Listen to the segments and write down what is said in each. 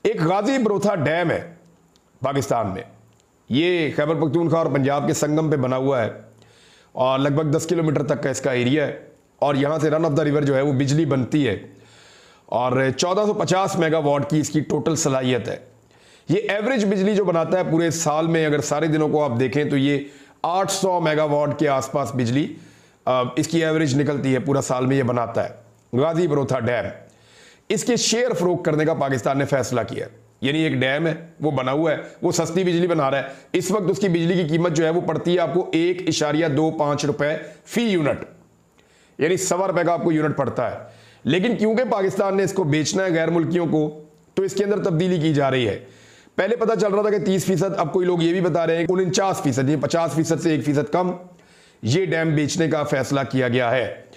एक गाजी बरोथा डैम है पाकिस्तान में। ये खैबर पख्तूनख्वा और पंजाब के संगम पे बना हुआ है और लगभग 10 किलोमीटर तक का इसका एरिया है और यहाँ से रन ऑफ द रिवर जो है वो बिजली बनती है और 1450 मेगावाट की इसकी टोटल सलाहियत है। ये एवरेज बिजली जो बनाता है पूरे साल में, अगर सारे दिनों को आप देखें तो ये 800 मेगावाट के आसपास बिजली इसकी एवरेज निकलती है, पूरा साल में ये बनाता है गाजी बरोथा डैम। इसके शेयर फरोख्त करने का पाकिस्तान ने फैसला किया, यानी एक डैम है वो बना हुआ है, वो सस्ती बिजली बना रहा है। इस वक्त उसकी बिजली की कीमत जो है वो पड़ती है आपको 1.25 रुपए फी यूनिट, यानी 1.25 रुपए का आपको यूनिट पड़ता है। लेकिन क्योंकि पाकिस्तान ने इसको बेचना है गैर मुल्कियों को, तो इसके अंदर तब्दीली की जा रही है। पहले पता चल रहा था कि 30%, अब कोई लोग ये भी बता रहे हैं 49%, ये 50% से 1% कम ये डैम बेचने का फैसला किया गया है।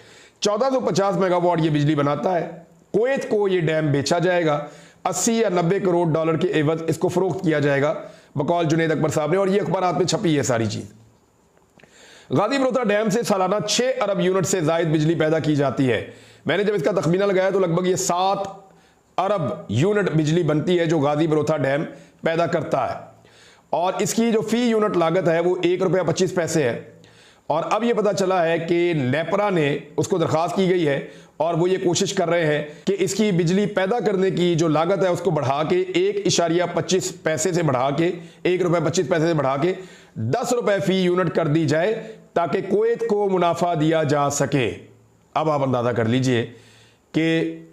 1450 मेगावाट ये बिजली बनाता है। कुवैत को ये डैम बेचा जाएगा, 80 या 90 करोड़ डॉलर के एवज इसको फरोख्त किया जाएगा बकौल जुनैद अकबर साहब ने, और ये अखबारात में छपी है सारी चीज। गाजी बरोथा डैम से सालाना 6 अरब यूनिट से जायद बिजली पैदा की जाती है। मैंने जब इसका तखमीना लगाया तो लगभग ये 7 अरब यूनिट बिजली बनती है जो गाजी बरोथा डैम पैदा करता है, और इसकी जो फी यूनिट लागत है वो 1.25 रुपए है। और अब ये पता चला है कि नेपरा ने उसको दरखास्त की गई है और वो ये कोशिश कर रहे हैं कि इसकी बिजली पैदा करने की जो लागत है उसको बढ़ा के 1.25 पैसे से बढ़ा के 1.25 रुपए से बढ़ा के 10 रुपए फी यूनिट कर दी जाए ताकि कुवैत को मुनाफा दिया जा सके। अब आप अंदाजा कर लीजिए कि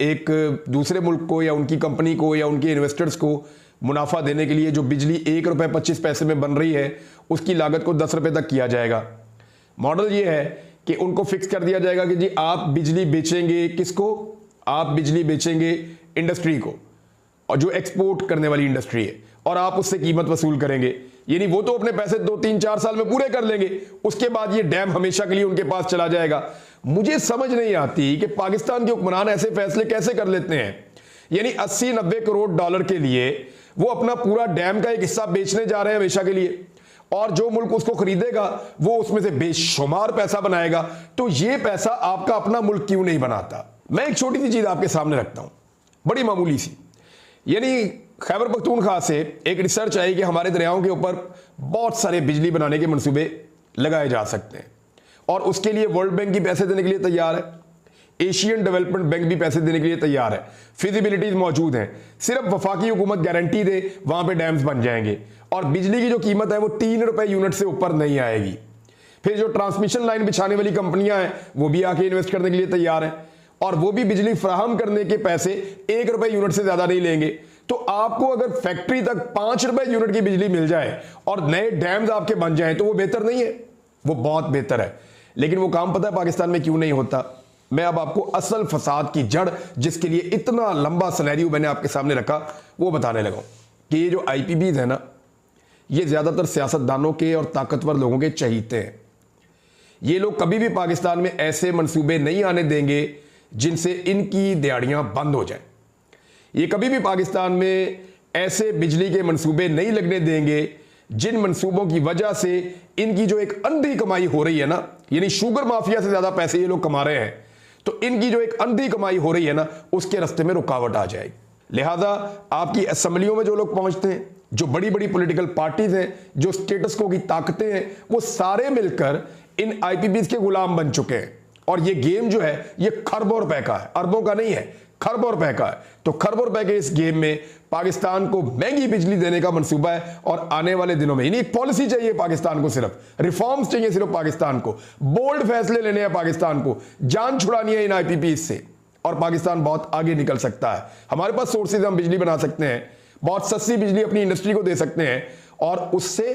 एक दूसरे मुल्क को या उनकी कंपनी को या उनके इन्वेस्टर्स को मुनाफा देने के लिए जो बिजली 1.25 रुपए में बन रही है उसकी लागत को 10 रुपए तक किया जाएगा। मॉडल ये है कि उनको फिक्स कर दिया जाएगा कि जी आप बिजली बेचेंगे किसको, आप बिजली बेचेंगे इंडस्ट्री को, और जो एक्सपोर्ट करने वाली इंडस्ट्री है, और आप उससे कीमत वसूल करेंगे। यानी वो तो अपने पैसे 2-3-4 साल में पूरे कर लेंगे, उसके बाद ये डैम हमेशा के लिए उनके पास चला जाएगा। मुझे समझ नहीं आती कि पाकिस्तान के हुक्मरान ऐसे फैसले कैसे कर लेते हैं। यानी 80-90 करोड़ डॉलर के लिए वो अपना पूरा डैम का एक हिस्सा बेचने जा रहे हैं हमेशा के लिए, और जो मुल्क उसको खरीदेगा वो उसमें से बेशुमार पैसा बनाएगा। तो ये पैसा आपका अपना मुल्क क्यों नहीं बनाता। मैं एक छोटी सी चीज आपके सामने रखता हूं, बड़ी मामूली सी। यानी खैबर पख्तूनख्वा से एक रिसर्च आई कि हमारे दरियाओं के ऊपर बहुत सारे बिजली बनाने के मंसूबे लगाए जा सकते हैं, और उसके लिए वर्ल्ड बैंक भी पैसे देने के लिए तैयार है, एशियन डेवलपमेंट बैंक भी पैसे देने के लिए तैयार है, फिजिबिलिटीज मौजूद हैं। सिर्फ वफाकी हुकूमत गारंटी दे वहां पे डैम्स बन जाएंगे, और बिजली की जो कीमत है वो 3 रुपए यूनिट से ऊपर नहीं आएगी। फिर जो ट्रांसमिशन लाइन बिछाने वाली कंपनियां हैं वो भी आके इन्वेस्ट करने के लिए तैयार हैं, और वो भी बिजली फराहम करने के पैसे 1 रुपए यूनिट से ज्यादा नहीं लेंगे। तो आपको अगर फैक्ट्री तक 5 रुपए यूनिट की बिजली मिल जाए और नए डैम्स आपके बन जाए तो वो बेहतर नहीं है? वो बहुत बेहतर है। लेकिन वो काम पता है पाकिस्तान में क्यों नहीं होता? मैं अब आपको असल फसाद की जड़, जिसके लिए इतना लंबा सिनेरियो मैंने आपके सामने रखा, वो बताने लगा कि ये जो आईपीबीज है ना, ये ज्यादातर सियासतदानों के और ताकतवर लोगों के चहीते हैं। ये लोग कभी भी पाकिस्तान में ऐसे मंसूबे नहीं आने देंगे जिनसे इनकी दिहाड़ियां बंद हो जाए। ये कभी भी पाकिस्तान में ऐसे बिजली के मंसूबे नहीं लगने देंगे जिन मंसूबों की वजह से इनकी जो एक अंधी कमाई हो रही है ना, यानी शुगर माफिया से ज्यादा पैसे ये लोग कमा रहे हैं, तो इनकी जो एक अंधी कमाई हो रही है ना, उसके रास्ते में रुकावट आ जाएगी। लिहाजा आपकी असेंबलियों में जो लोग पहुंचते हैं, जो बड़ी बड़ी पॉलिटिकल पार्टीज हैं, जो स्टेटस को की ताकतें हैं, वो सारे मिलकर इन आईपीबीज के गुलाम बन चुके हैं। और ये गेम जो है ये खरबों रुपए का है, अरबों का नहीं है, खरबों रुपए का है। तो खरबों रुपए के इस गेम में पाकिस्तान को महंगी बिजली देने का मंसूबा है, और आने वाले दिनों में यानी पॉलिसी चाहिए पाकिस्तान को, सिर्फ रिफॉर्म्स चाहिए सिर्फ पाकिस्तान को, बोल्ड फैसले लेने हैं पाकिस्तान को, जान छुड़ानी है इन आईपीबीज से, और पाकिस्तान बहुत आगे निकल सकता है। हमारे पास सोर्सेज, हम बिजली बना सकते हैं, बहुत सस्ती बिजली अपनी इंडस्ट्री को दे सकते हैं, और उससे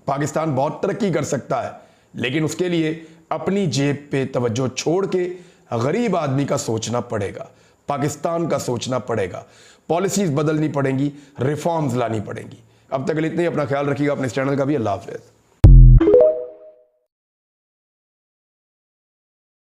पाकिस्तान बहुत तरक्की कर सकता है। लेकिन उसके लिए अपनी जेब पे तवज्जो छोड़ के गरीब आदमी का सोचना पड़ेगा, पाकिस्तान का सोचना पड़ेगा, पॉलिसीज बदलनी पड़ेंगी, रिफॉर्म्स लानी पड़ेंगी। अब तक इतने, अपना ख्याल रखिएगा, अपने इस चैनल का भी। अल्लाह हाफ़िज़।